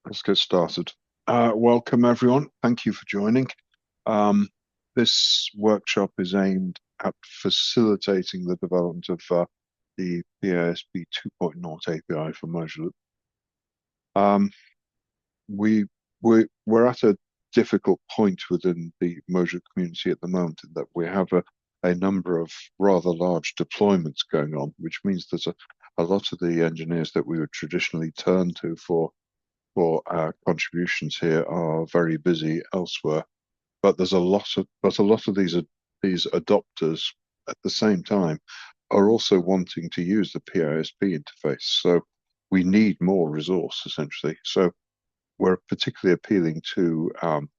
Let's get started. Welcome, everyone. Thank you for joining. Um, this workshop is aimed at facilitating the development of the PISP 2.0 API for Mojaloop. Um, we, we're at a difficult point within the Mojaloop community at the moment in that we have a number of rather large deployments going on, which means there's a lot of the engineers that we would traditionally turn to for our contributions here are very busy elsewhere. But there's a lot of these adopters at the same time are also wanting to use the PISP interface. So we need more resource essentially. So we're particularly appealing to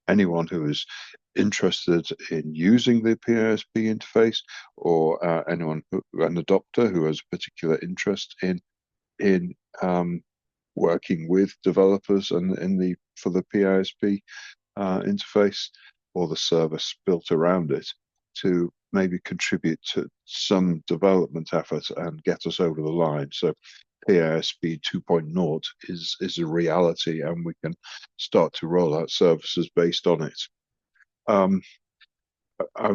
anyone who is interested in using the PISP interface, or an adopter who has particular interest in working with developers and for the PISP interface or the service built around it to maybe contribute to some development effort and get us over the line. So PISP 2.0 is a reality, and we can start to roll out services based on it. I'm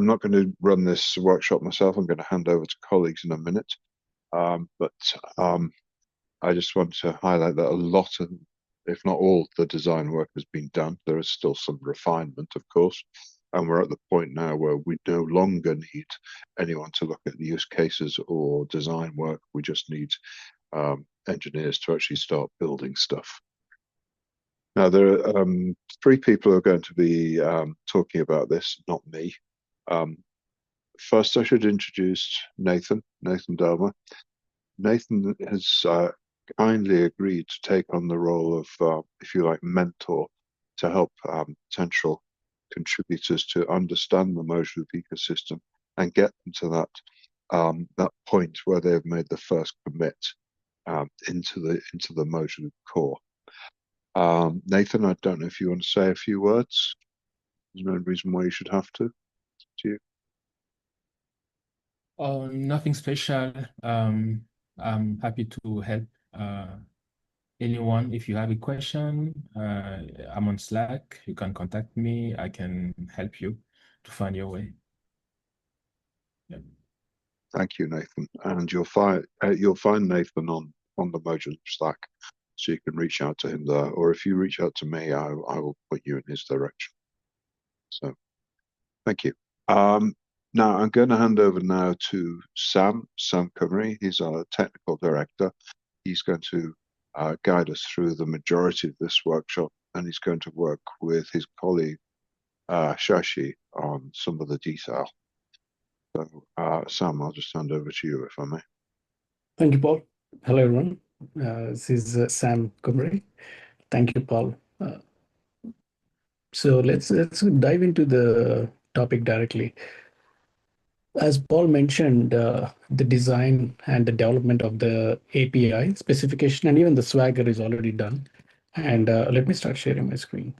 not going to run this workshop myself. I'm going to hand over to colleagues in a minute. But I just want to highlight that a lot of, if not all, the design work has been done. There is still some refinement, of course, and we're at the point now where we no longer need anyone to look at the use cases or design work. We just need engineers to actually start building stuff. Now, there are three people who are going to be talking about this, not me. First, I should introduce Nathan Delmer. Nathan has kindly agreed to take on the role of, if you like, mentor to help potential contributors to understand the Mojaloop ecosystem and get them to that point where they've made the first commit into the Mojaloop core. Nathan, I don't know if you want to say a few words. There's no reason why you should have to. To you. Nothing special. I'm happy to help anyone. If you have a question, I'm on Slack. You can contact me. I can help you to find your way. Yeah. Thank you, Nathan. And you'll find Nathan on the Mojaloop Slack, so you can reach out to him there. Or if you reach out to me, I will put you in his direction. So, thank you. Now I'm going to hand over now to Sam Cumry. He's our technical director. He's going to guide us through the majority of this workshop, and he's going to work with his colleague Shashi on some of the detail. So, Sam, I'll just hand over to you, if I may. Thank you, Paul. Hello, everyone. This is Sam Cumry. Thank you, Paul. So let's dive into the topic directly. As Paul mentioned, the design and the development of the API specification and even the Swagger is already done. And let me start sharing my screen.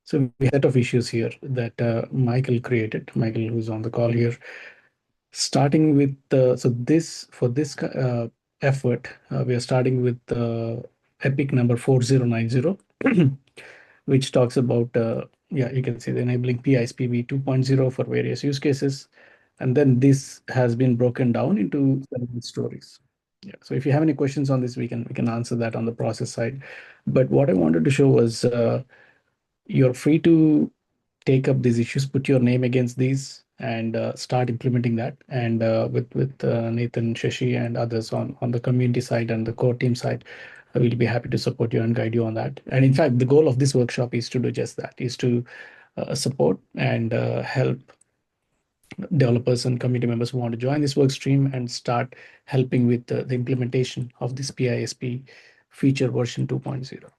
So we have a set of issues here that Michael created. Michael, who's on the call here. Starting with for this effort, we are starting with epic number 4090, which talks about you can see the enabling PISP 2.0 for various use cases. And then this has been broken down into several stories. Yeah. So if you have any questions on this, we can answer that on the process side. But what I wanted to show was you're free to take up these issues, put your name against these, and start implementing that. And with Nathan, Shashi, and others on the community side and the core team side, I will be happy to support you and guide you on that. And in fact, the goal of this workshop is to do just that: is to support and help developers and community members who want to join this work stream and start helping with the implementation of this PISP feature version 2.0.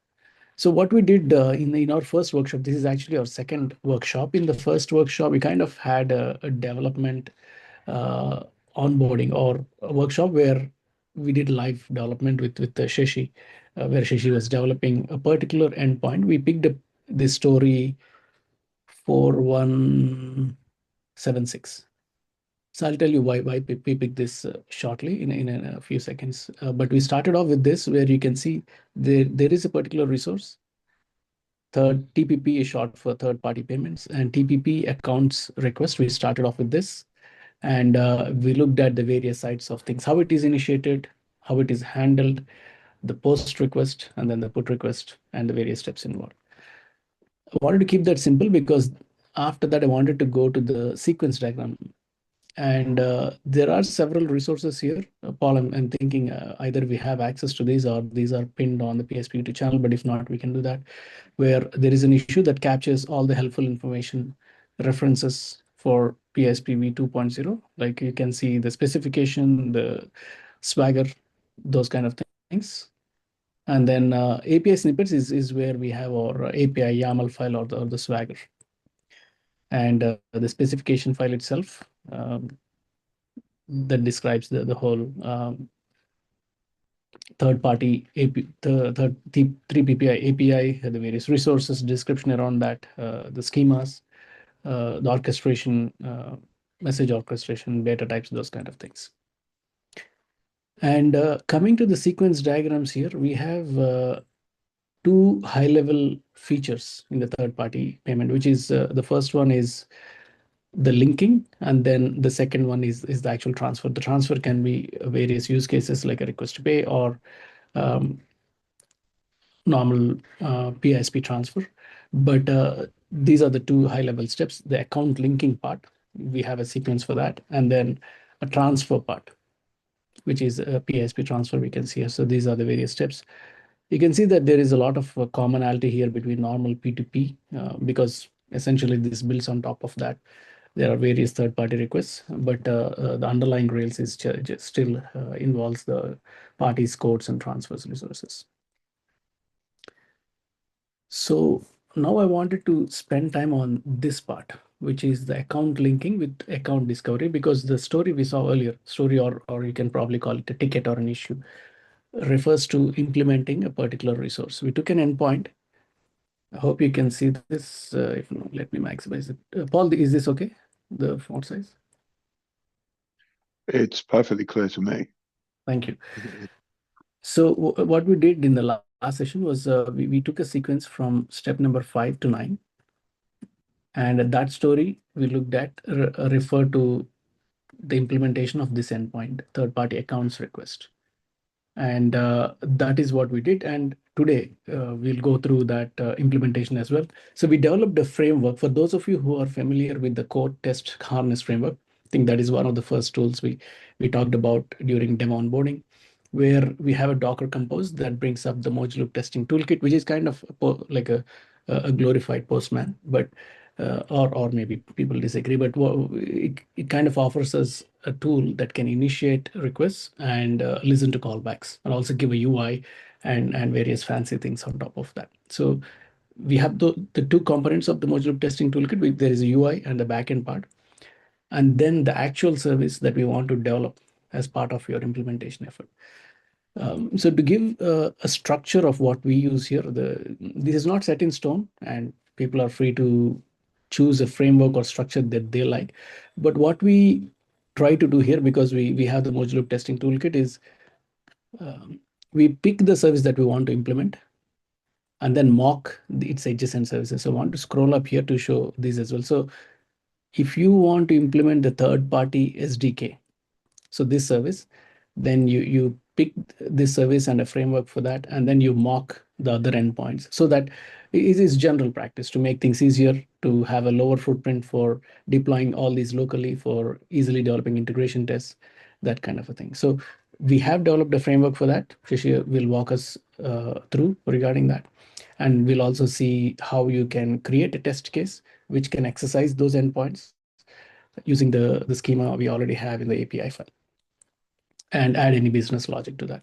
So what we did in our first workshop, this is actually our second workshop. In the first workshop, we kind of had a development onboarding or a workshop where we did live development with Shashi, where Shashi was developing a particular endpoint. We picked up this story 4176. So I'll tell you why we picked this shortly in a few seconds. But we started off with this, where you can see there is a particular resource TPP is short for third party payments, and TPP accounts request. We started off with this, and we looked at the various sides of things, how it is initiated, how it is handled, the post request, and then the put request, and the various steps involved. I wanted to keep that simple because after that, I wanted to go to the sequence diagram. And there are several resources here. Paul, I'm thinking either we have access to these or these are pinned on the PSP YouTube channel, but if not, we can do that, where there is an issue that captures all the helpful information references for PISP 2.0. Like you can see the specification, the Swagger, those kind of things. And then API snippets is where we have our API YAML file or the Swagger. And the specification file itself that describes the whole third-party API, the 3PPI API, the various resources, description around that, the schemas, the orchestration, message orchestration, data types, those kind of things. And coming to the sequence diagrams here, we have two high-level features in the third-party payment, which is the first one is the linking, and then the second one is the actual transfer. The transfer can be various use cases like a request to pay or normal PISP transfer. But these are the two high-level steps. The account linking part, we have a sequence for that, and then a transfer part, which is a PISP transfer we can see here. So these are the various steps. You can see that there is a lot of commonality here between normal P2P because essentially this builds on top of that. There are various third-party requests, but the underlying Rails is still involves the parties, codes, and transfers resources. So now I wanted to spend time on this part, which is the account linking with account discovery, because the story we saw earlier, story or you can probably call it a ticket or an issue, refers to implementing a particular resource. We took an endpoint. I hope you can see this. If not, let me maximize it. Paul, is this okay? The font size? It's perfectly clear to me. Thank you. So what we did in the last session was we took a sequence from step number 5 to 9. And that story we looked at referred to the implementation of this endpoint, third-party accounts request. And that is what we did. And today we'll go through that implementation as well. So we developed a framework. For those of you who are familiar with the code test harness framework, I think that is one of the first tools we talked about during demo onboarding, where we have a Docker compose that brings up the Mojaloop testing toolkit, which is kind of like a glorified Postman, but or maybe people disagree, but it kind of offers us a tool that can initiate requests and listen to callbacks and also give a UI and various fancy things on top of that. So we have the two components of the Mojaloop testing toolkit. There is a UI and the backend part, and then the actual service that we want to develop as part of your implementation effort. So to give a structure of what we use here, this is not set in stone, and people are free to choose a framework or structure that they like. But what we try to do here, because we have the Mojaloop testing toolkit, is we pick the service that we want to implement and then mock its adjacent services. So I want to scroll up here to show these as well. So if you want to implement the third-party SDK, so this service, then you pick this service and a framework for that, and then you mock the other endpoints, so that it is general practice to make things easier, to have a lower footprint for deploying all these locally, for easily developing integration tests, that kind of a thing. So we have developed a framework for that. Shashi will walk us through regarding that. And we'll also see how you can create a test case which can exercise those endpoints using the schema we already have in the API file, and add any business logic to that.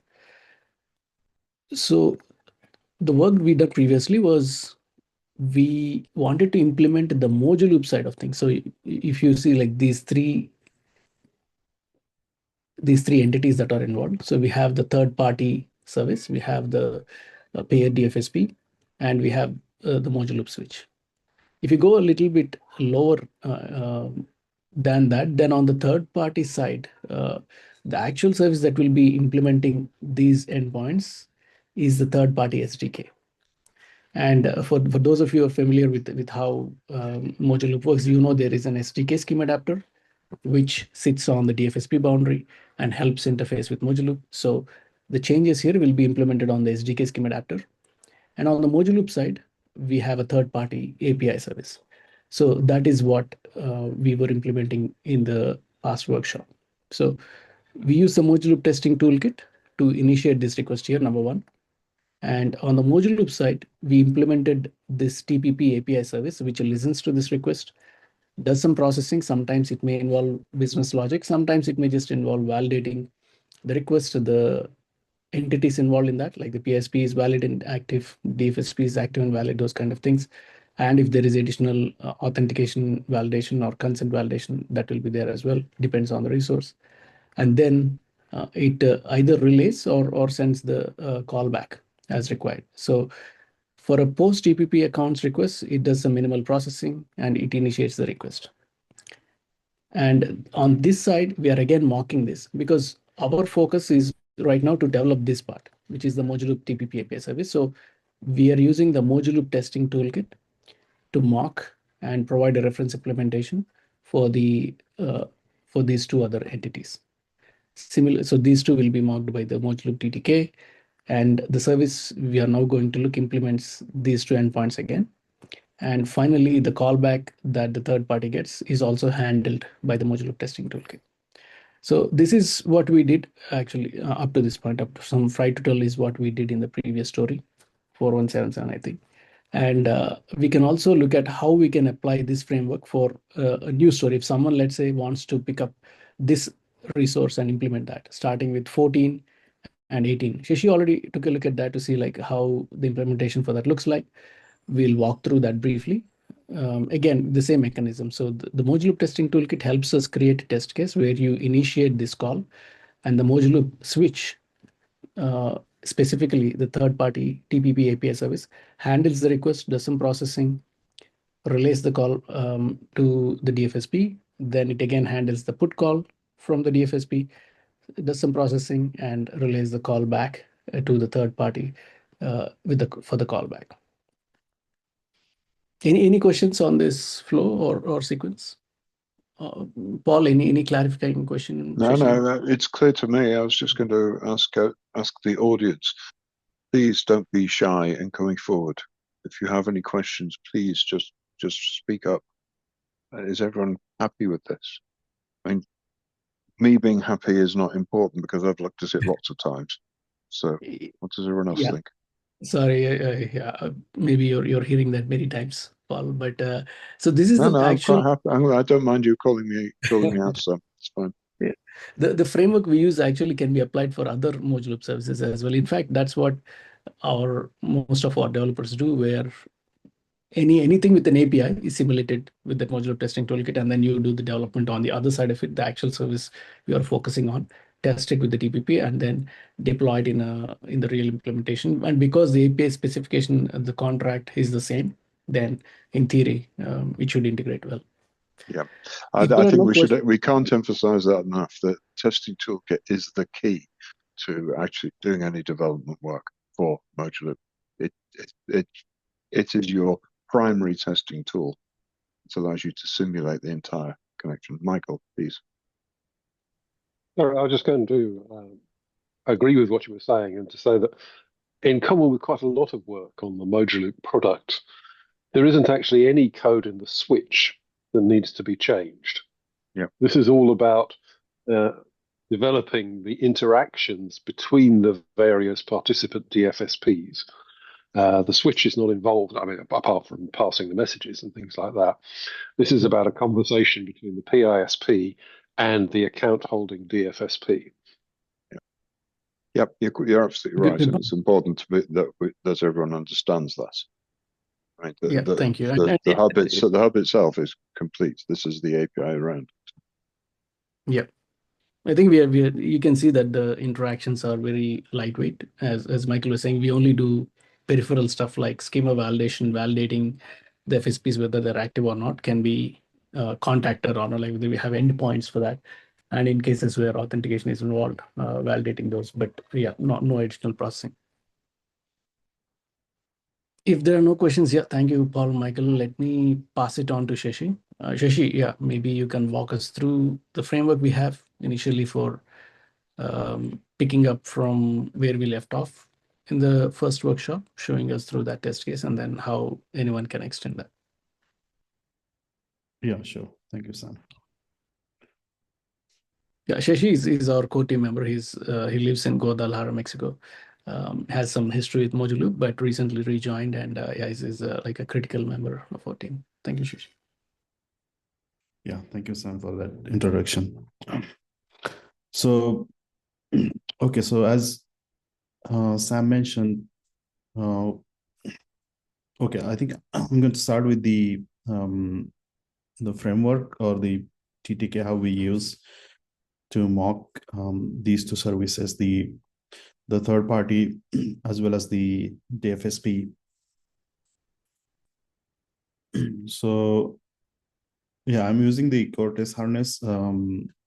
So the work we did previously was we wanted to implement the Mojaloop side of things. So if you see like these three entities that are involved. So we have the third party service, we have the payer DFSP, and we have the Mojaloop switch. If you go a little bit lower than that, then on the third party side, the actual service that will be implementing these endpoints is the third party SDK. And for those of you who are familiar with how Mojaloop works, you know there is an SDK scheme adapter which sits on the DFSP boundary and helps interface with Mojaloop. So the changes here will be implemented on the SDK scheme adapter. And on the Mojaloop side, we have a third-party API service. So that is what we were implementing in the past workshop. So we use the Mojaloop testing toolkit to initiate this request here, number one. And on the Mojaloop side, we implemented this TPP API service, which listens to this request, does some processing. Sometimes it may involve business logic. Sometimes it may just involve validating the request, the entities involved in that, like the PSP is valid and active, DFSP is active and valid, those kind of things. And if there is additional authentication validation or consent validation, that will be there as well, depends on the resource. And then it either relays or sends the callback as required. So for a post TPP accounts request, it does some minimal processing and it initiates the request. And on this side, we are again mocking this because our focus is right now to develop this part, which is the Mojaloop TPP API service. So we are using the Mojaloop testing toolkit to mock and provide a reference implementation for for these two other entities. Similar, so these two will be mocked by the Mojaloop TTK, and the service we are now going to look implements these two endpoints again. And finally, the callback that the third party gets is also handled by the Mojaloop testing toolkit. So this is what we did actually up to this point. Up to some fry tutorial is what we did in the previous story, 4177, I think. And we can also look at how we can apply this framework for a new story. If someone, let's say, wants to pick up this resource and implement that, starting with 14 and 18. Shashi already took a look at that to see like how the implementation for that looks like. We'll walk through that briefly. Again, the same mechanism. So the Mojaloop testing toolkit helps us create a test case where you initiate this call, and the Mojaloop switch, specifically the third-party TPP API service, handles the request, does some processing, relays the call to the DFSP. Then it again handles the put call from the DFSP, does some processing, and relays the call back to the third party for the callback. Any questions on this flow or sequence? Paul, any clarifying question? No, it's clear to me. I was just going to ask the audience, please don't be shy in coming forward. If you have any questions, please just speak up. Is everyone happy with this? I mean, me being happy is not important because I've looked at it lots of times. So what does everyone else think? Sorry, maybe you're hearing that many times, Paul. But so this is the actual. I'm quite happy. I don't mind you calling me out, so it's fine. Yeah. The framework we use actually can be applied for other Mojaloop services as well. In fact, that's what most of our developers do, where anything with an API is simulated with the Mojaloop testing toolkit, and then you do the development on the other side of it, the actual service we are focusing on, test it with the TPP, and then deploy it in the real implementation. And because the API specification, the contract is the same, then in theory, it should integrate well. Yeah, I think we can't emphasize that enough. The testing toolkit is the key to actually doing any development work for Mojaloop. It is your primary testing tool. It allows you to simulate the entire connection. Michael, please. I was just going to agree with what you were saying, and to say that in common with quite a lot of work on the Mojaloop product, there isn't actually any code in the switch that needs to be changed. Yeah. This is all about developing the interactions between the various participant DFSPs. The switch is not involved, I mean, apart from passing the messages and things like that. This is about a conversation between the PISP and the account holding DFSP. Yep, you're absolutely right, and it's important that everyone understands that. Right. Thank you. The hub itself is complete. This is the API around. Yeah, I think you can see that the interactions are very lightweight. As Michael was saying, we only do peripheral stuff like schema validation, validating the FSPs whether they're active or not, can be contacted or not. Like we have endpoints for that, and in cases where authentication is involved, validating those. But yeah, no additional processing. If there are no questions, yeah, thank you, Paul, Michael. Let me pass it on to Shashi. Shashi, yeah, maybe you can walk us through the framework we have initially for picking up from where we left off in the first workshop, showing us through that test case and then how anyone can extend that. Yeah, sure. Thank you, Sam. Yeah, Shashi is our core team member. He lives in Guadalajara, Mexico. Has some history with Mojaloop, but recently rejoined, and yeah, is like a critical member of our team. Thank you, Shashi. Yeah, thank you, Sam, for that introduction. So, okay, so as Sam mentioned, okay, I think I'm going to start with the framework or the TTK, how we use to mock these two services, the third party as well as the FSP. So yeah, I'm using the Cortex harness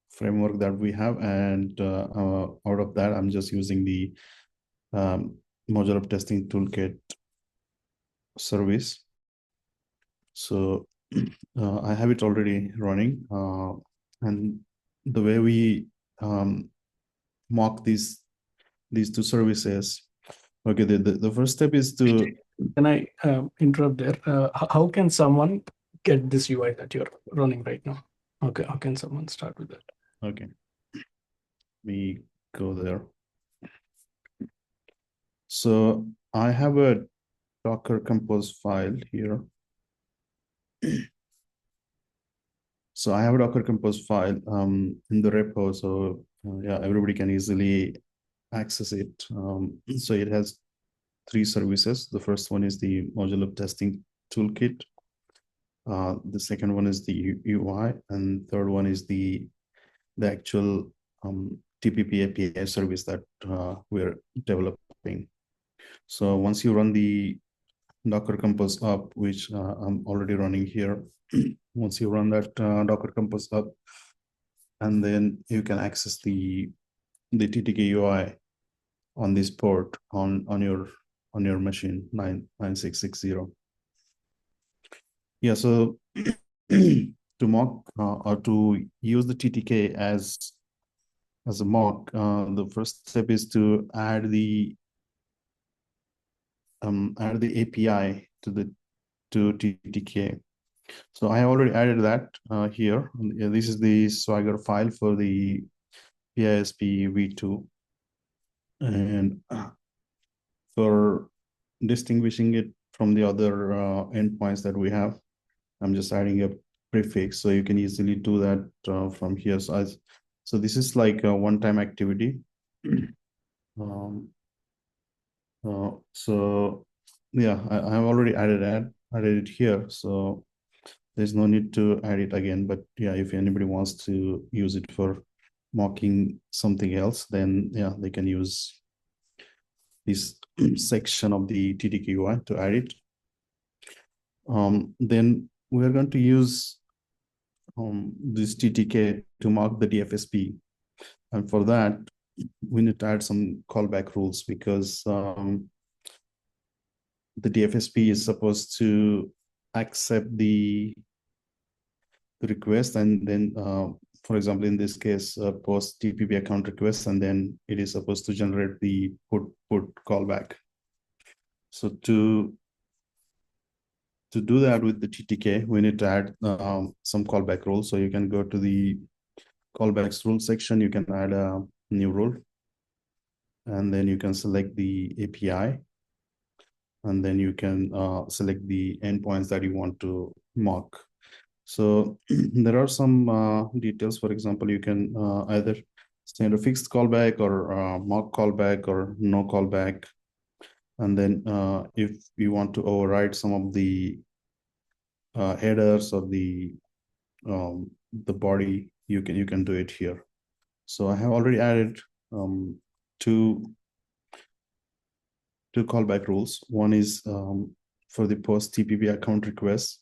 framework that we have, and out of that, I'm just using the Mojaloop testing toolkit service. So I have it already running, and the way we mock these two services. Okay, the first step is to. Can I interrupt there? How can someone get this UI that you're running right now? Okay, how can someone start with that? Okay, we go there. So I have a Docker compose file here. So I have a Docker compose file in the repo. So yeah, everybody can easily access it. So it has 3 services. The first one is the Mojaloop testing toolkit. The second one is the UI, and third one is the actual TPP API service that we're developing. So once you run the Docker compose up, which I'm already running here, once you run that Docker compose up, and then you can access the TTK UI on this port on your machine 9660. Yeah, so to mock or to use the TTK as a mock, the first step is to add the API to TTK. So I have already added that here. This is the Swagger file for the PISP v2, and for distinguishing it from the other endpoints that we have, I'm just adding a prefix, so you can easily do that from here. So this is like a one-time activity. So yeah, I have already added it here, so there's no need to add it again. But yeah, if anybody wants to use it for mocking something else, then yeah, they can use this section of the TTK UI to add it. Then we're going to use this TTK to mark the DFSP. And for that, we need to add some callback rules, because the DFSP is supposed to accept the request, and then, for example, in this case, post TPP account request, and then it is supposed to generate the put callback. So to do that with the TTK, we need to add some callback rules. So you can go to the callbacks rule section, you can add a new rule, and then you can select the API, and then you can select the endpoints that you want to mock. So there are some details. For example, you can either send a fixed callback or mock callback or no callback. And then if you want to override some of the headers or the body, you can do it here. So I have already added two callback rules. One is for the post TPP account request.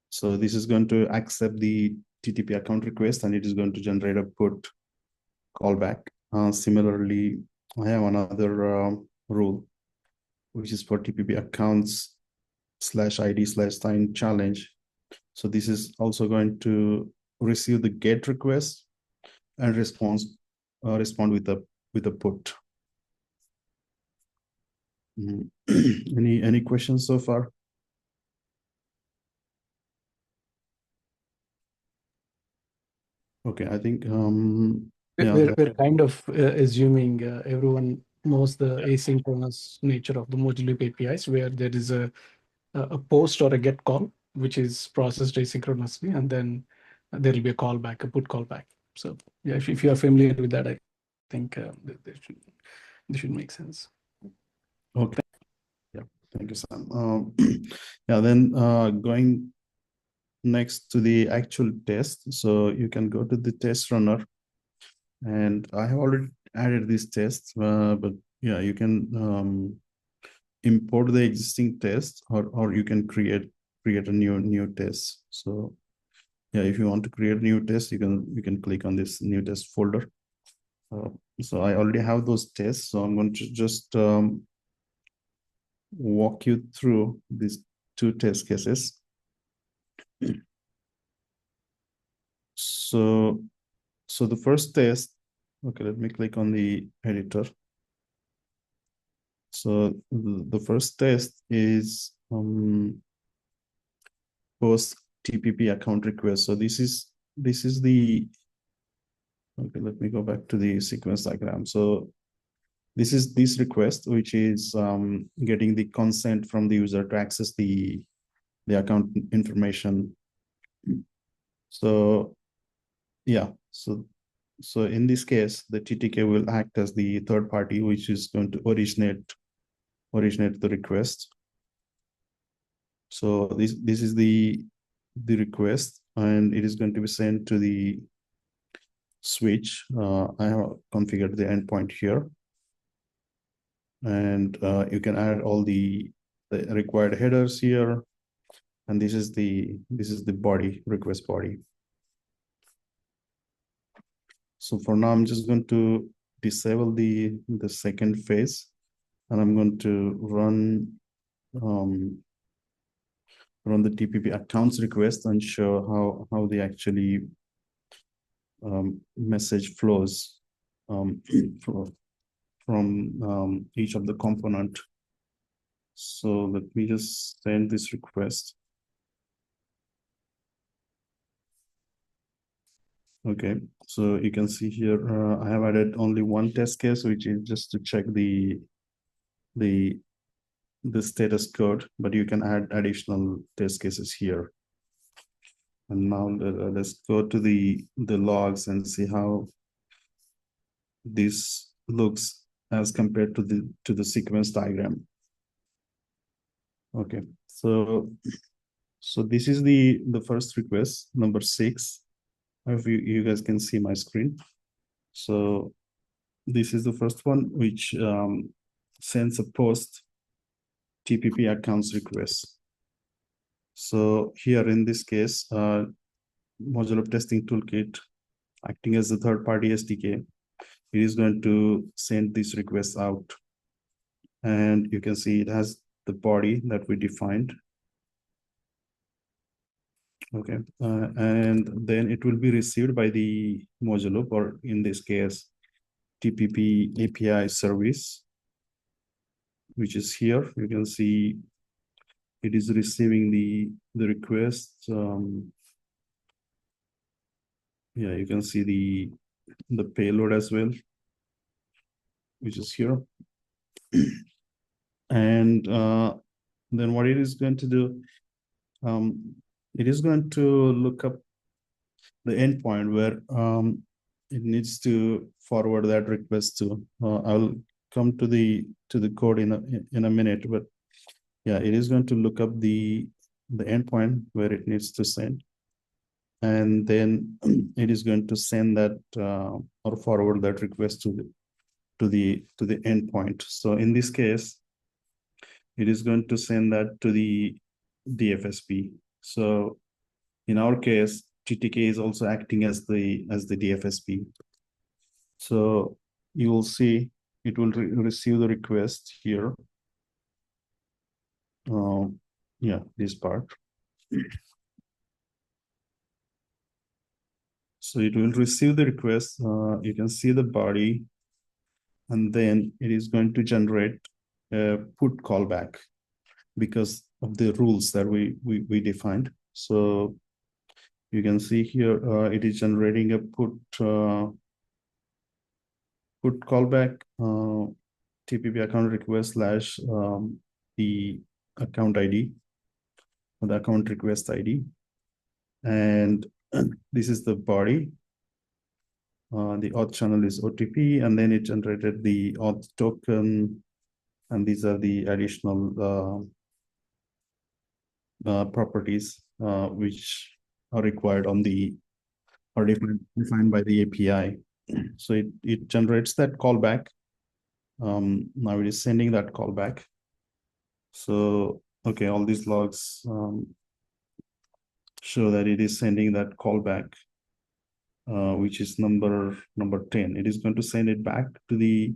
So this is going to accept the TTP account request, and it is going to generate a put callback. Similarly, I have another rule which is for TPP accounts /ID/sign challenge. So this is also going to receive the GET request and respond with a put. Any questions so far? Okay, I think we're kind of assuming everyone knows the asynchronous nature of the Mojaloop APIs, where there is a post or a get call, which is processed asynchronously, and then there will be a callback, a put callback. So yeah, if you are familiar with that, I think this should make sense. Okay. Yeah, thank you, Sam. Yeah, then going next to the actual test. So you can go to the test runner, and I have already added this test, but yeah, you can import the existing test, or you can create a new test. So yeah, if you want to create a new test, you can click on this new test folder. So I already have those tests, so I'm going to just walk you through these two test cases. So the first test, okay, let me click on the editor. So the first test is post TPP account request. So this is the, okay, let me go back to the sequence diagram. So this is this request, which is getting the consent from the user to access the account information. So yeah, so in this case, the TTK will act as the third party, which is going to originate the request. So this is the request, and it is going to be sent to the switch. I have configured the endpoint here, and you can add all the required headers here, and this is the body, request body. So for now, I'm just going to disable the second phase, and I'm going to run the TPP accounts request and show how the actually message flows from each of the component. So let me just send this request. Okay, so you can see here, I have added only one test case, which is just to check the status code, but you can add additional test cases here. And now let's go to the logs and see how this looks as compared to the sequence diagram. Okay, so this is the first request, number 6. If you guys can see my screen. So this is the first one, which sends a post TPP accounts request. So here in this case, Mojaloop testing toolkit, acting as the third-party SDK, it is going to send this request out. And you can see it has the body that we defined. Okay, and then it will be received by the Mojaloop, or in this case, TPP API service, which is here. You can see it is receiving the request. Yeah, you can see the payload as well, which is here. And then what it is going to do, it is going to look up the endpoint where it needs to forward that request to. I'll come to the code in a minute, but yeah, it is going to look up the endpoint where it needs to send, and then it is going to send that or forward that request to the endpoint. So in this case, it is going to send that to the DFSP. So in our case, TTK is also acting as the DFSP. So you will see it will receive the request here, yeah, this part. So it will receive the request. You can see the body, and then it is going to generate a put callback because of the rules that we defined. So you can see here, it is generating a put callback, TPP account request slash the account ID, or the account request ID. And this is the body. The auth channel is OTP, and then it generated the auth token, and these are the additional properties which are required on the, or defined by the API. So it generates that callback. Now it is sending that callback. So, okay, all these logs show that it is sending that callback, which is number 10. It is going to send it back to the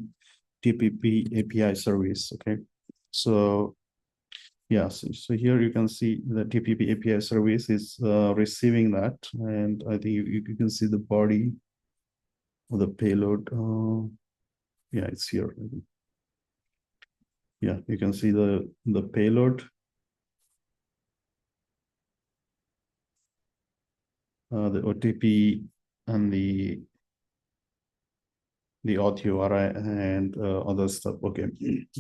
TPP API service. Okay, so yeah, so here you can see the TPP API service is receiving that, and I think you can see the body of the payload. Yeah, it's here. Yeah, you can see the payload. The OTP and the auth URI and other stuff. Okay,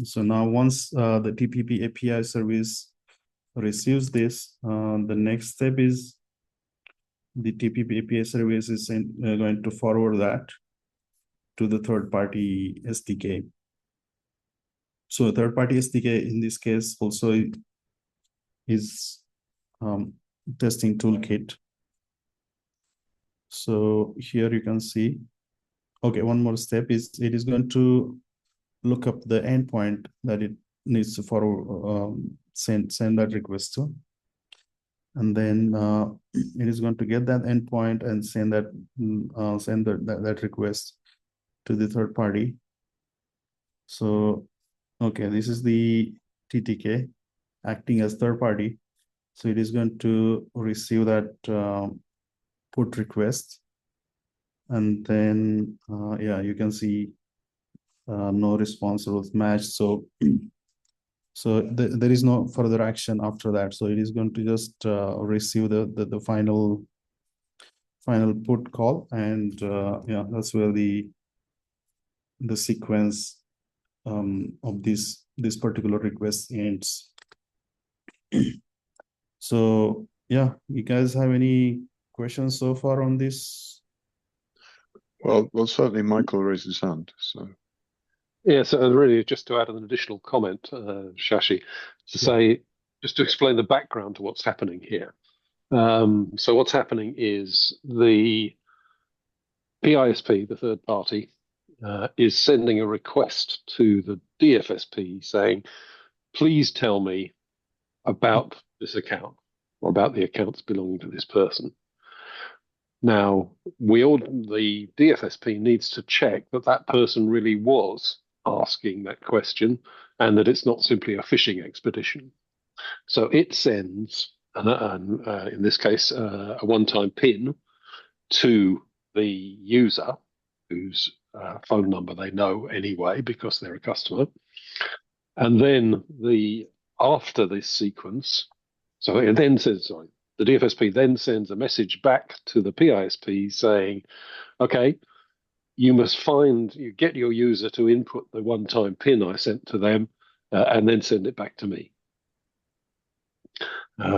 so now once the TPP API service receives this, the next step is the TPP API service is going to forward that to the third-party SDK. So third-party SDK in this case also is testing toolkit. So here you can see, okay, one more step is it is going to look up the endpoint that it needs to forward, send that request to. And then it is going to get that endpoint and send that that request to the third party. So, okay, this is the TTK acting as third party. So it is going to receive that put request. And then, yeah, you can see no response was matched. So, there is no further action after that. So it is going to just receive the final put call, and yeah, that's where the sequence of this particular request ends. So yeah, you guys have any questions so far on this? Well, certainly Michael raised his hand. So yeah, so really just to add an additional comment, Shashi, to say, just to explain the background to what's happening here. So what's happening is the PISP, the third party, is sending a request to the DFSP saying, please tell me about this account or about the accounts belonging to this person. Now, the DFSP needs to check that that person really was asking that question and that it's not simply a phishing expedition. So it sends, in this case, a one-time PIN to the user whose phone number they know anyway because they're a customer. And then after this sequence, so it then says, sorry, the DFSP then sends a message back to the PISP saying, okay, you get your user to input the one-time PIN I sent to them and then send it back to me.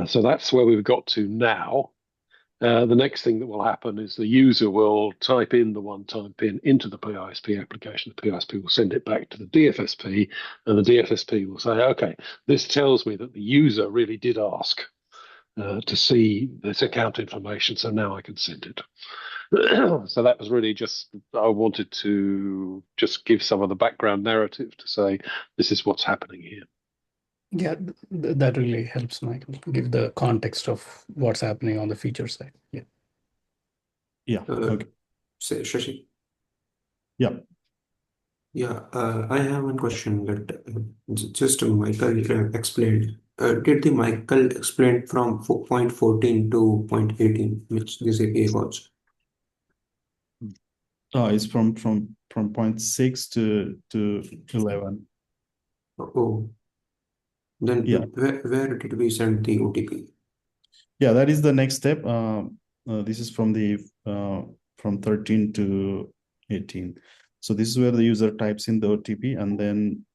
So that's where we've got to now. The next thing that will happen is the user will type in the one-time PIN into the PISP application. The PISP will send it back to the DFSP, and the DFSP will say, okay, this tells me that the user really did ask to see this account information, so now I can send it. So that was really just, I wanted to just give some of the background narrative to say, this is what's happening here. Yeah, that really helps, Michael, give the context of what's happening on the feature side. Yeah. Yeah. Okay. Say, Shashi. Yeah. Yeah, I have one question that just Michael explained did the Michael explain from point 14 to point 18, which this API calls? It's from point 6 to 11. Oh, then Yeah. where did we send the OTP? Yeah, that is the next step. This is from 13 to 18. So this is where the user types in the OTP, and then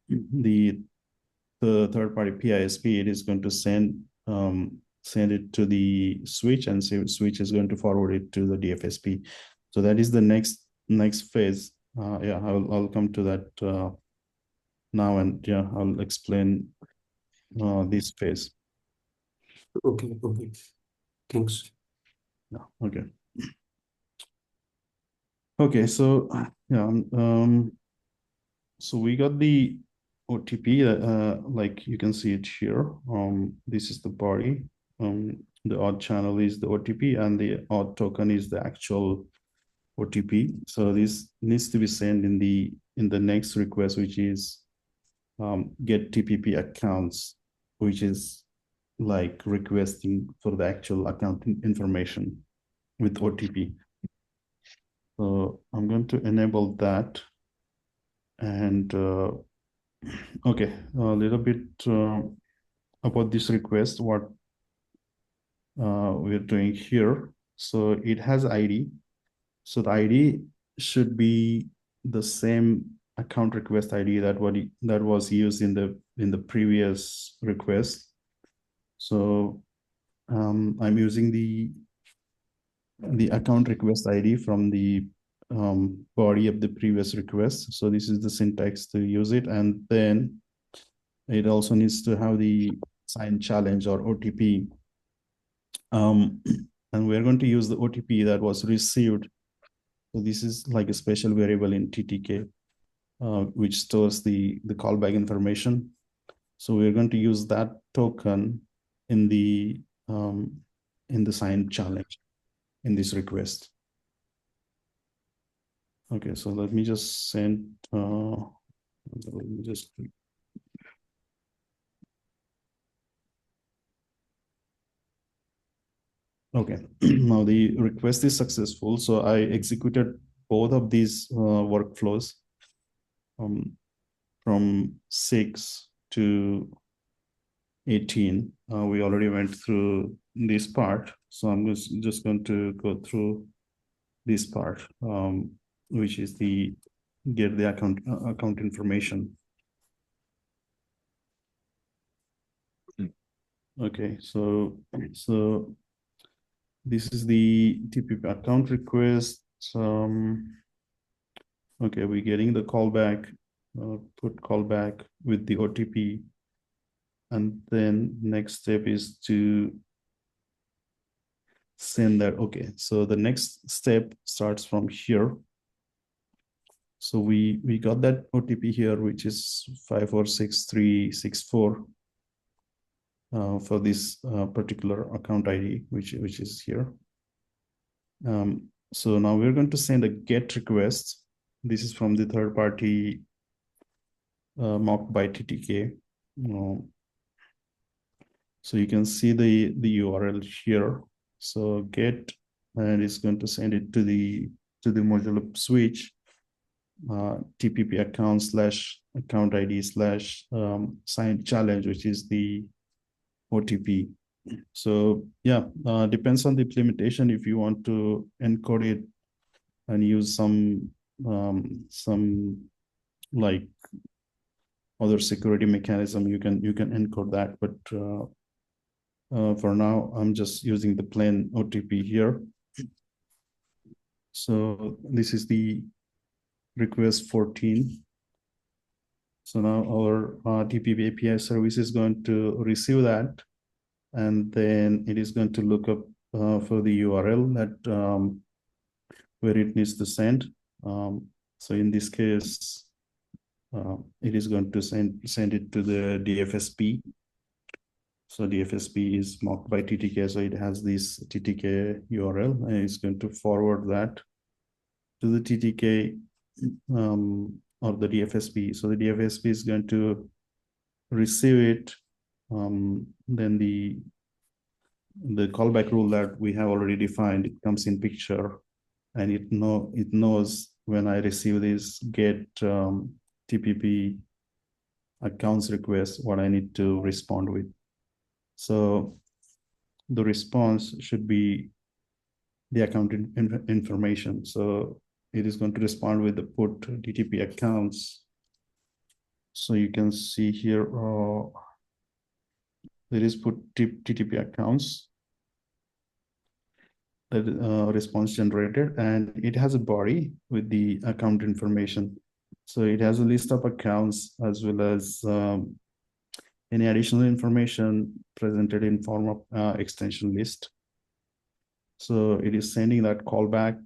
the third-party PISP, it is going to send it to the switch, and switch is going to forward it to the DFSP. So that is the next phase. Yeah, I'll come to that now, and yeah, I'll explain this phase. Okay, thanks. Yeah, okay. Okay, so yeah, so we got the OTP, like you can see it here. This is the body. The odd channel is the OTP, and the odd token is the actual OTP. So this needs to be sent in the next request, which is get TPP accounts, which is like requesting for the actual account information with OTP. So I'm going to enable that. And okay, a little bit about this request, what we're doing here. So it has ID. So the ID should be the same account request ID that was used in the previous request. So I'm using the account request ID from the body of the previous request. So this is the syntax to use it, and then it also needs to have the sign challenge or OTP. And we're going to use the OTP that was received. So this is like a special variable in TTK, which stores the callback information. So we're going to use that token in the sign challenge in this request. Okay, so let me just send. Let me just. Okay, now the request is successful. So I executed both of these workflows from 6 to 18. We already went through this part. So I'm just going to go through this part, which is the get the account information. Okay, so this is the TPP account request. Okay, we're getting the callback, put callback with the OTP. And then next step is to send that. Okay, so the next step starts from here. So we got that OTP here, which is 546364 for this particular account ID, which is here. So now we're going to send a GET request. This is from the third party mocked by TTK. So you can see the URL here. So GET, and it's going to send it to the Mojaloop switch, TPP account / account ID / sign challenge, which is the OTP. So yeah, depends on the implementation. If you want to encode it and use some like other security mechanism, you can encode that. But for now, I'm just using the plain OTP here. So this is the request 14. So now our TPP API service is going to receive that, and then it is going to look up for the URL that where it needs to send. So in this case, it is going to send it to the DFSP. So DFSP is mocked by TTK, so it has this TTK URL, and it's going to forward that to the TTK or the DFSP. So the DFSP is going to receive it then the callback rule that we have already defined, it comes in picture, and it knows when I receive this get TPP accounts request, what I need to respond with. So the response should be the account information. So it is going to respond with the put TTP accounts. So you can see here, there is put TTP accounts that response generated, and it has a body with the account information. So it has a list of accounts as well as any additional information presented in form of extension list. So it is sending that callback.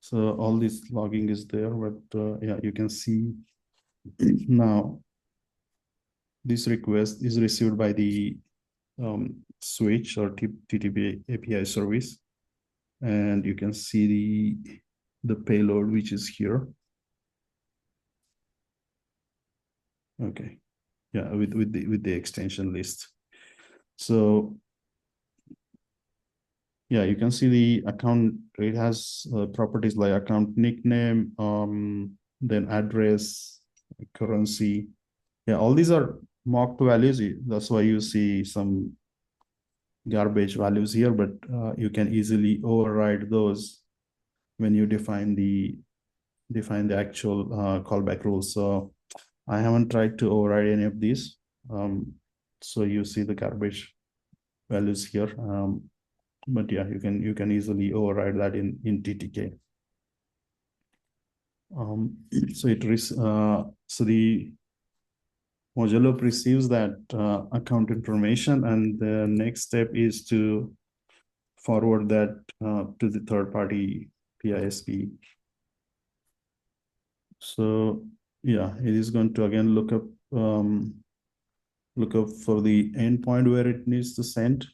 So all this logging is there, but yeah, you can see now this request is received by the switch or TTP API service, and you can see the payload which is here. Okay, yeah, with the extension list. So yeah, you can see the account. It has properties like account nickname, then address, currency. Yeah, all these are mocked values. That's why you see some garbage values here, but you can easily override those when you define the actual callback rules. So I haven't tried to override any of these. So you see the garbage values here. But yeah, you can easily override that in TTK. So the Mojaloop receives that account information, and the next step is to forward that to the third party PISP. So yeah, it is going to again look up for the endpoint where it needs to send,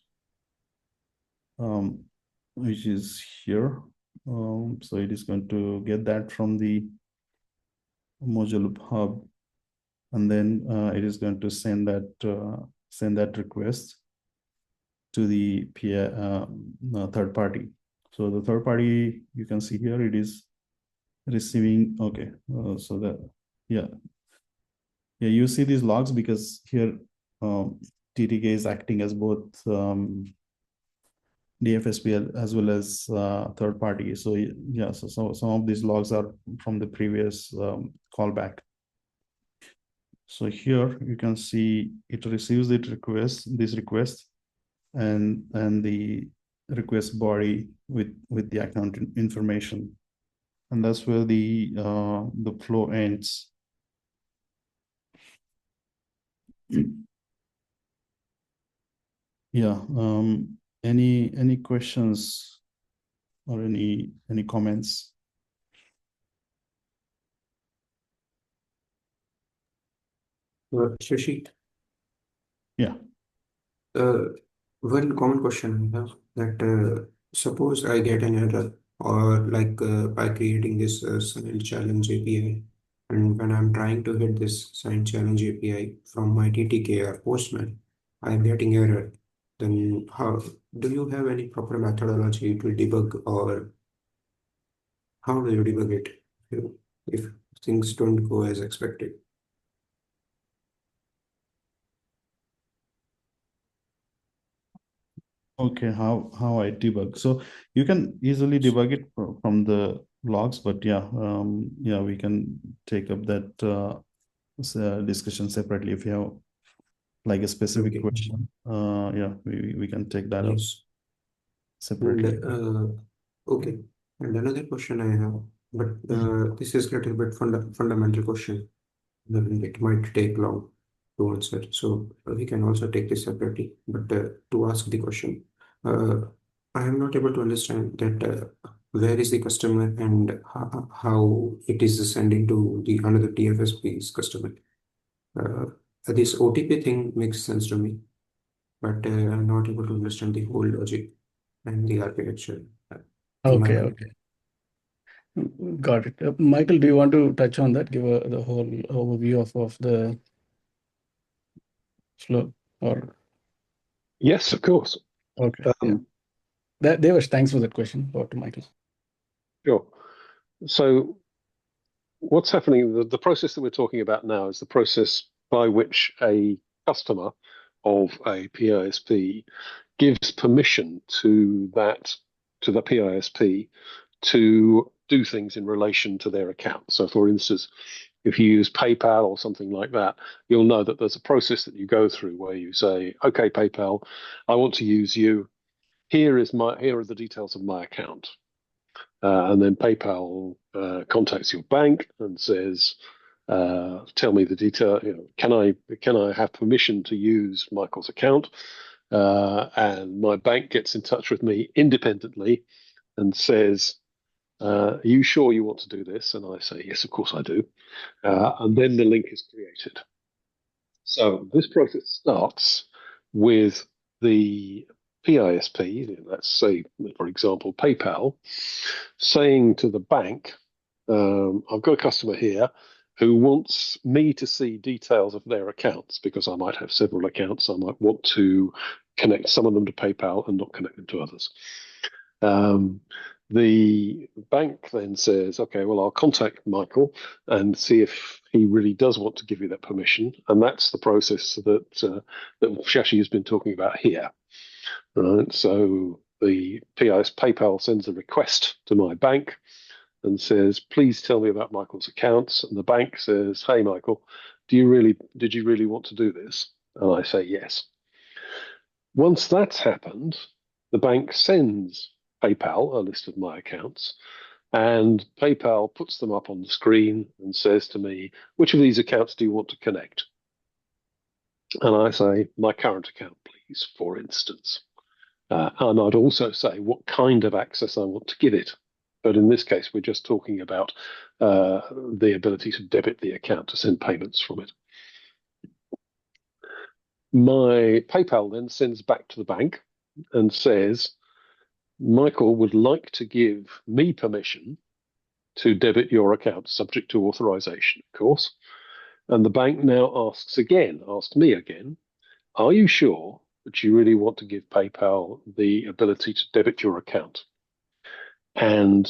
which is here. So it is going to get that from the Mojaloop hub, and then it is going to send that request to the third party. So the third party, you can see here, it is receiving. Okay, so that yeah, you see these logs because here TTK is acting as both DFSP as well as third party. So yeah, so some of these logs are from the previous callback. So here you can see it receives this request, and the request body with the account information, and that's where the flow ends. Yeah. Any questions or any comments? Shashi, Yeah. one common question I have that suppose I get an error or like by creating this signed challenge API, and when I'm trying to hit this signed challenge API from my TTK or Postman, I'm getting error. Then how do you have any proper methodology to debug, or how do you debug it if things don't go as expected? Okay, how I debug. So you can easily debug it from the logs, but yeah, we can take up that discussion separately if you have like a specific Okay. question. Yeah, we can take that up Yes. separately. And okay. And another question I have, but this is a little bit fundamental question. It might take long to answer, so we can also take this separately. But to ask the question, uh, I am not able to understand that where is the customer and how it is sending to the another TFSP's customer. Uh, this OTP thing makes sense to me, but I'm not able to understand the whole logic and the architecture. Am I Okay, right? okay. Got it. Michael, do you want to touch on that? Give the whole overview of the flow? Or Yes, of course. okay, yeah. Devesh, thanks for that question. Over to Michael. Sure. So what's happening, the process that we're talking about now is the process by which a customer of a PISP gives permission to the PISP to do things in relation to their account. So for instance, if you use PayPal or something like that, you'll know that there's a process that you go through where you say, okay, PayPal, I want to use you. Here are the details of my account. And then PayPal contacts your bank and says, tell me the detail. Can I have permission to use Michael's account? And my bank gets in touch with me independently and says, are you sure you want to do this? And I say, yes, of course I do. And then the link is created. So this process starts with the PISP, let's say, for example, PayPal, saying to the bank, I've got a customer here who wants me to see details of their accounts because I might have several accounts. I might want to connect some of them to PayPal and not connect them to others. The bank then says, okay, well, I'll contact Michael and see if he really does want to give you that permission. And that's the process that Shashi has been talking about here. Right? So the PayPal sends a request to my bank and says, please tell me about Michael's accounts. And the bank says, hey, Michael, did you really want to do this? And I say, yes. Once that's happened, the bank sends PayPal a list of my accounts, and PayPal puts them up on the screen and says to me, which of these accounts do you want to connect? And I say, my current account, please, for instance. And I'd also say what kind of access I want to give it. But in this case, we're just talking about the ability to debit the account to send payments from it. My PayPal then sends back to the bank and says, Michael would like to give me permission to debit your account, subject to authorization, of course. And the bank now asks me again, are you sure that you really want to give PayPal the ability to debit your account? And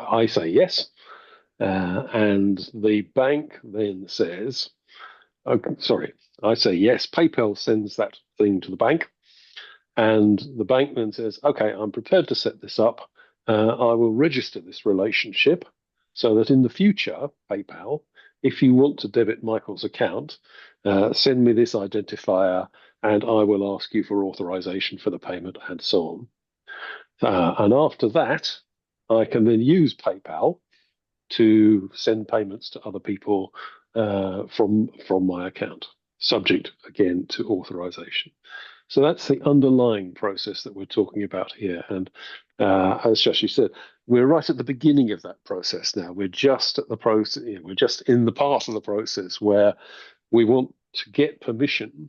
I say yes. And the bank then says, I say yes. PayPal sends that thing to the bank. And the bank then says, okay, I'm prepared to set this up. I will register this relationship so that in the future, PayPal, if you want to debit Michael's account, send me this identifier and I will ask you for authorization for the payment and so on. And after that, I can then use PayPal to send payments to other people from my account, subject again to authorization. So that's the underlying process that we're talking about here. And as Shashi said, we're right at the beginning of that process now. We're just at the process, we're just in the part of the process where we want to get permission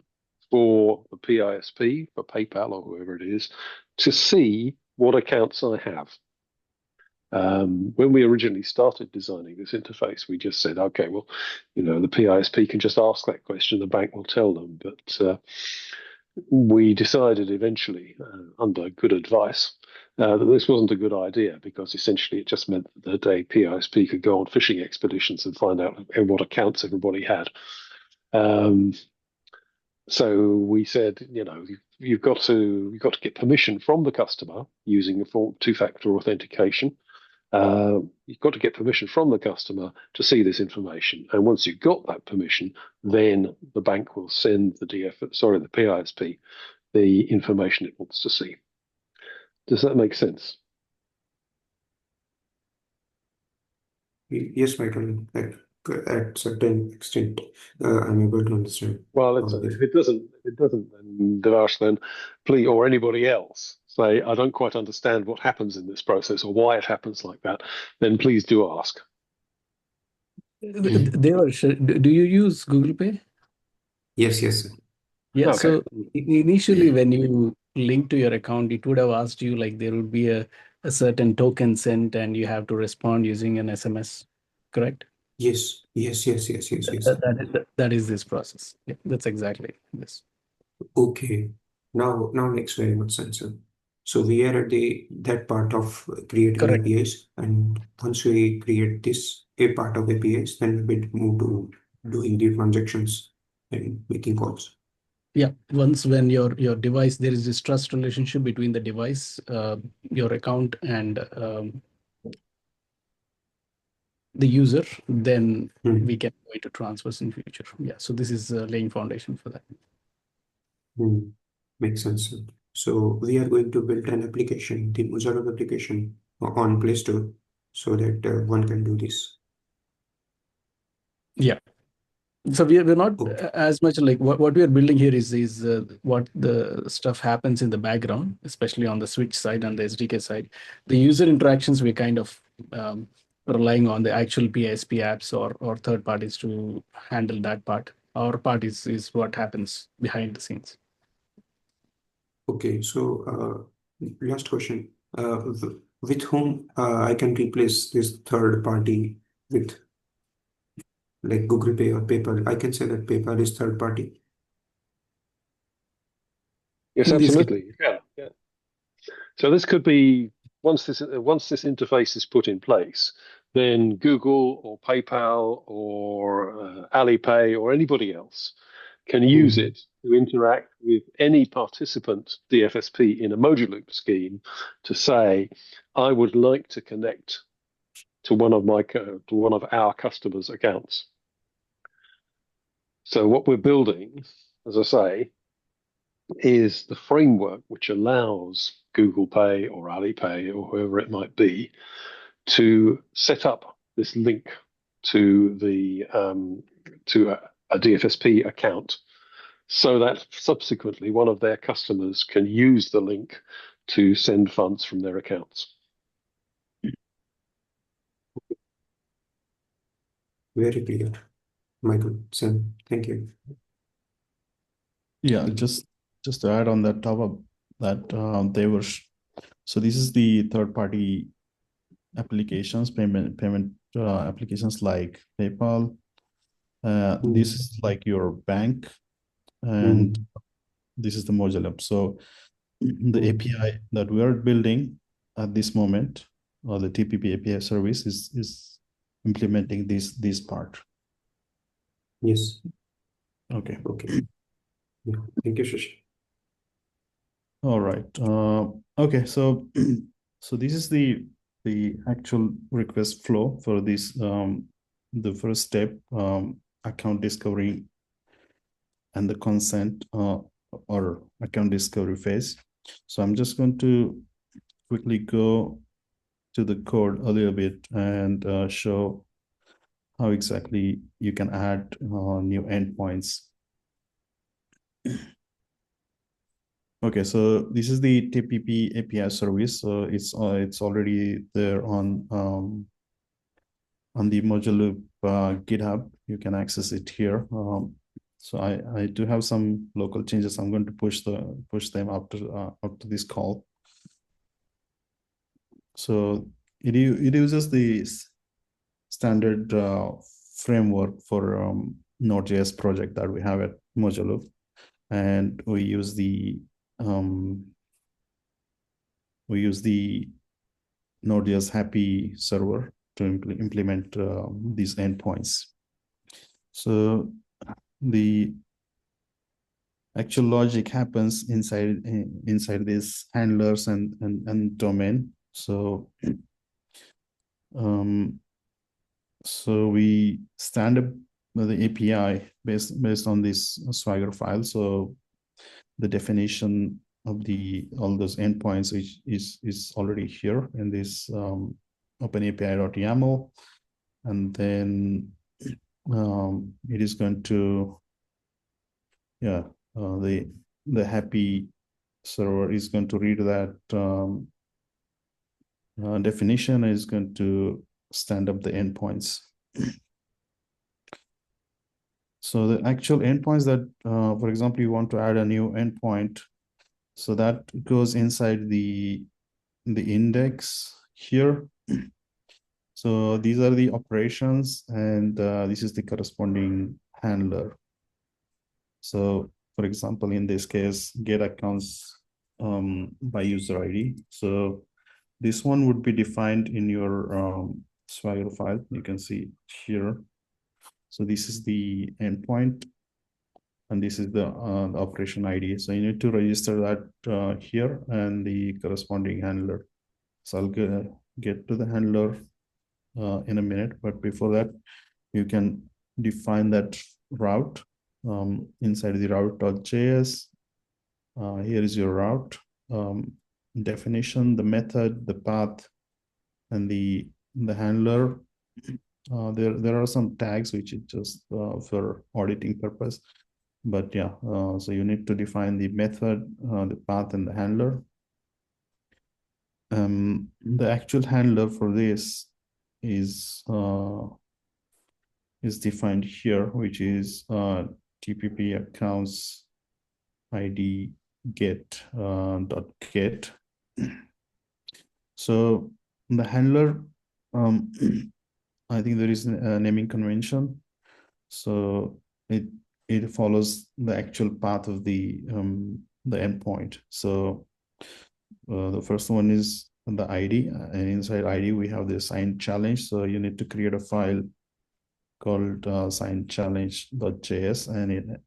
for the PISP, for PayPal or whoever it is, to see what accounts I have. When we originally started designing this interface, we just said, okay, well, the PISP can just ask that question, the bank will tell them. But we decided eventually, under good advice, that this wasn't a good idea because essentially it just meant that a PISP could go on fishing expeditions and find out what accounts everybody had. So we said, you've got to get permission from the customer using a two-factor authentication. You've got to get permission from the customer to see this information. And once you've got that permission, then the bank will send the PISP, the information it wants to see. Does that make sense? Yes, Michael. At certain extent, I'm able to understand. Well, if it doesn't, then Devash, then please, or anybody else, say, I don't quite understand what happens in this process or why it happens like that, then please do ask. Devesh, do you use Google Pay? Yes. Yeah, Okay. so initially when you link to your account, it would have asked you like there would be a certain token sent and you have to respond using an SMS, correct? Yes, yes, yes, yes, yes, yes. That is this process. Yeah, that's exactly this. Okay. Now makes very much sense, sir. So we are at that part of creating Correct. APIs, and once we create this a part of APIs, then we move to doing the transactions and making calls. Yeah, once when your device, there is this trust relationship between the device, your account, and the user, then we can go into transfers in future. Yeah, so this is laying foundation for that. Makes sense, sir. So we are going to build an application, the Mojaloop application on Play Store, so that one can do this. Yeah. So we're not Okay. as much like what we are building here is what the stuff happens in the background, especially on the switch side and the SDK side. The user interactions, we're kind of relying on the actual PISP apps or third parties to handle that part. Our part is what happens behind the scenes. Okay, so last question. With whom I can replace this third party with, like Google Pay or PayPal? I can say that PayPal is third party. Yes, In this case, absolutely. Yeah. So this could be once this interface is put in place, then Google or PayPal or Alipay or anybody else can use it to interact with any participant DFSP in a Mojaloop scheme to say, I would like to connect to one of our customers' accounts. So what we're building, as I say, is the framework which allows Google Pay or Alipay or whoever it might be to set up this link to a DFSP account, so that subsequently one of their customers can use the link to send funds from their accounts. Very clear, Michael, Sam. Thank you. Yeah, just to add on that top of that, so this is the third party applications, payment applications like PayPal. This is like your bank, and this is the Mojaloop. So the API that we are building at this moment, or the TPP API service, is implementing this part. Yes. Okay. Okay. Yeah. Thank you, Shashi. All right. Okay. So so this is the actual request flow for this. The first step, account discovery and the consent or account discovery phase. So I'm just going to quickly go to the code a little bit and show how exactly you can add new endpoints. Okay, so this is the TPP API service. So it's already there on the Mojaloop GitHub. You can access it here. So I do have some local changes. I'm going to push them after this call. So it uses the standard framework for Node.js project that we have at Mojaloop, and we use the Node.js happy server to implement these endpoints. So the actual logic happens inside these handlers and domain. So so we stand up the API based on this Swagger file. So the definition of all those endpoints is already here in this OpenAPI.yaml, and then it is going to the happy server is going to read that definition, is going to stand up the endpoints. So the actual endpoints that, for example, you want to add a new endpoint, so that goes inside the index here. So these are the operations, and this is the corresponding handler. So for example, in this case, get accounts by user ID. So this one would be defined in your Swagger file. You can see here. So this is the endpoint, and this is the operation ID. So you need to register that here and the corresponding handler. So I'll get to the handler in a minute, but before that, you can define that route inside the route.js. Here is your route definition, the method, the path, and the handler. There are some tags which is just for auditing purpose, but yeah, so you need to define the method, the path, and the handler. The actual handler for this is defined here, which is TPP accounts ID get dot get. So the handler, I think there is a naming convention. So it follows the actual path of the endpoint. So the first one is the ID, and inside ID we have the signed challenge. So you need to create a file called signed challenge.js, and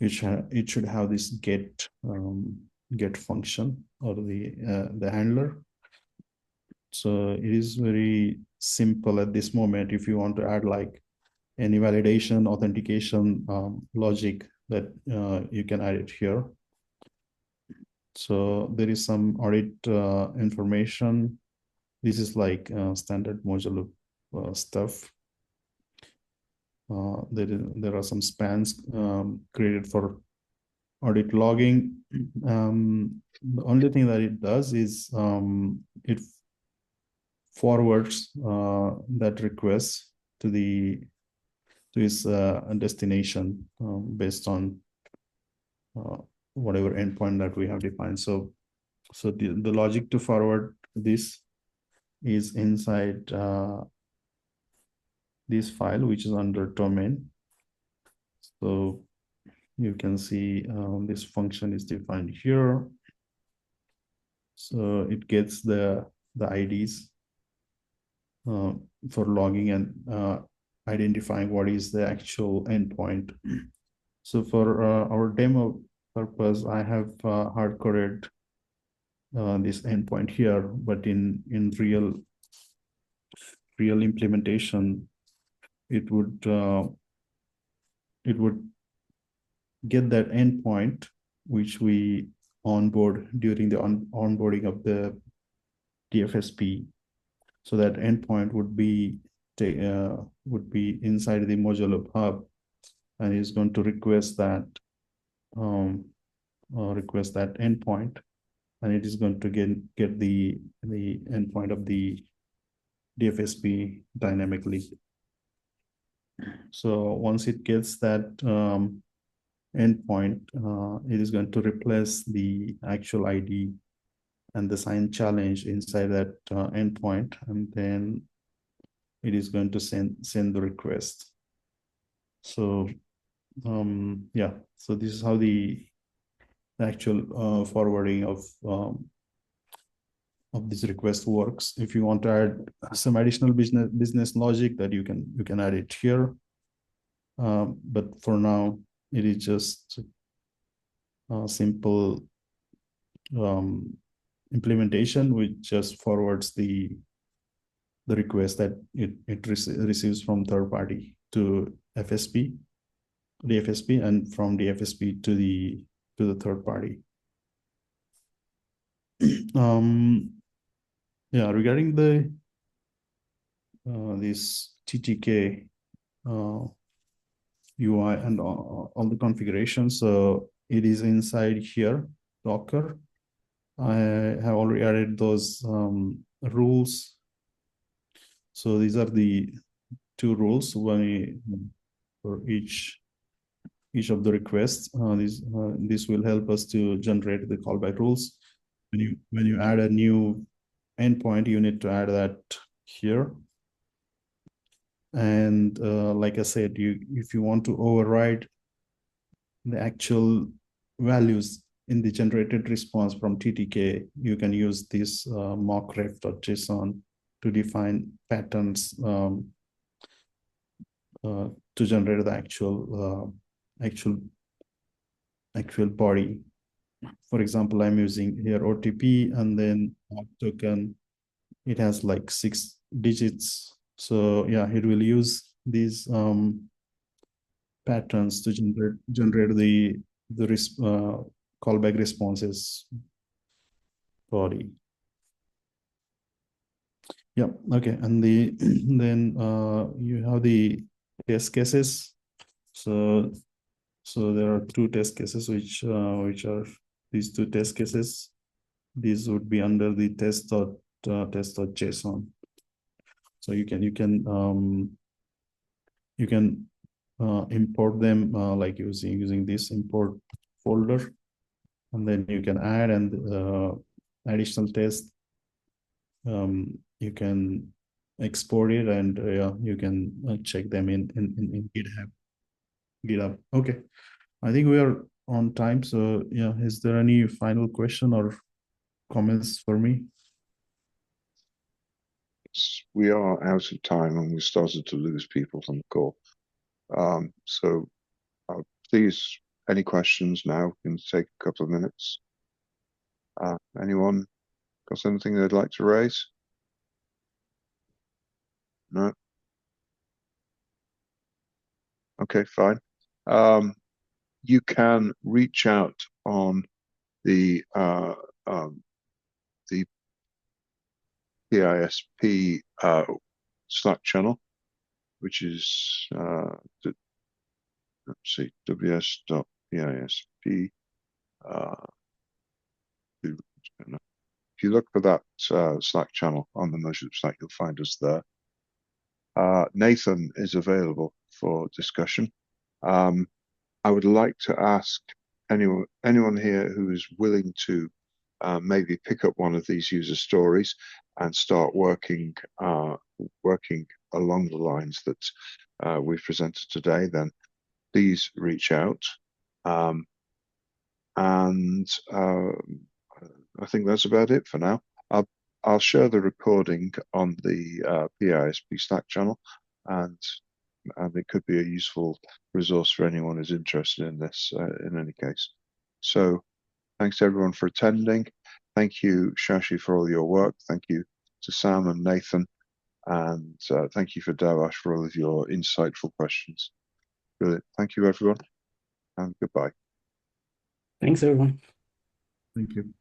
it should have this get function, or the handler. So it is very simple at this moment. If you want to add like any validation, authentication logic, that you can add it here. So there is some audit information. This is like standard Mojaloop stuff. There are some spans created for audit logging. The only thing that it does is it forwards that request to its destination based on whatever endpoint that we have defined. So the logic to forward this is inside this file, which is under domain. So you can see this function is defined here. So it gets the IDs for logging and identifying what is the actual endpoint. So for our demo purpose, I have hard-coded this endpoint here, but in real implementation, it would get that endpoint which we onboard during the onboarding of the DFSP. So that endpoint would be inside the Mojaloop hub, and is going to request that endpoint, and it is going to get the endpoint of the DFSP dynamically. So once it gets that endpoint, it is going to replace the actual ID and the signed challenge inside that endpoint, and then it is going to send the request. So yeah, so this is how the actual forwarding of this request works. If you want to add some additional business logic, that you can add it here. But for now, it is just a simple implementation which just forwards the request that it receives from third party to the FSP, and from the FSP to the third party. Yeah, regarding the this TTK UI and all the configurations, so it is inside here, Docker. I have already added those rules. So these are the two rules, one for each of the requests. This will help us to generate the callback rules. When you add a new endpoint, you need to add that here. And like I said, if you want to override the actual values in the generated response from TTK, you can use this mockref.json to define patterns to generate the actual body. For example, I'm using here OTP and then token. It has like 6 digits. So yeah, it will use these patterns to generate the callback responses body. Yeah, okay. And then you have the test cases. So there are 2 test cases which are these 2 test cases. These would be under the test.json. So you can import them like using this import folder, and then you can add additional test. You can export it, and you can check them in GitHub. Okay, I think we are on time. So yeah, is there any final question or comments for me? We are out of time and we started to lose people on the call. So please, any questions now? We can take a couple of minutes. Anyone got anything they'd like to raise? No? Okay, fine. You can reach out on the PISP Slack channel, which is let's see, ws.pisp. If you look for that Slack channel on the Mojaloop Slack, you'll find us there. Nathan is available for discussion. I would like to ask anyone here who is willing to maybe pick up one of these user stories and start working along the lines that we've presented today, then please reach out. I think that's about it for now. I'll share the recording on the PISP Slack channel, and it could be a useful resource for anyone who's interested in this in any case. So thanks everyone for attending. Thank you, Shashi, for all your work. Thank you to Sam and Nathan. And thank you for Devash for all of your insightful questions. Brilliant. Thank you, everyone, and goodbye. Thanks, everyone. Thank you.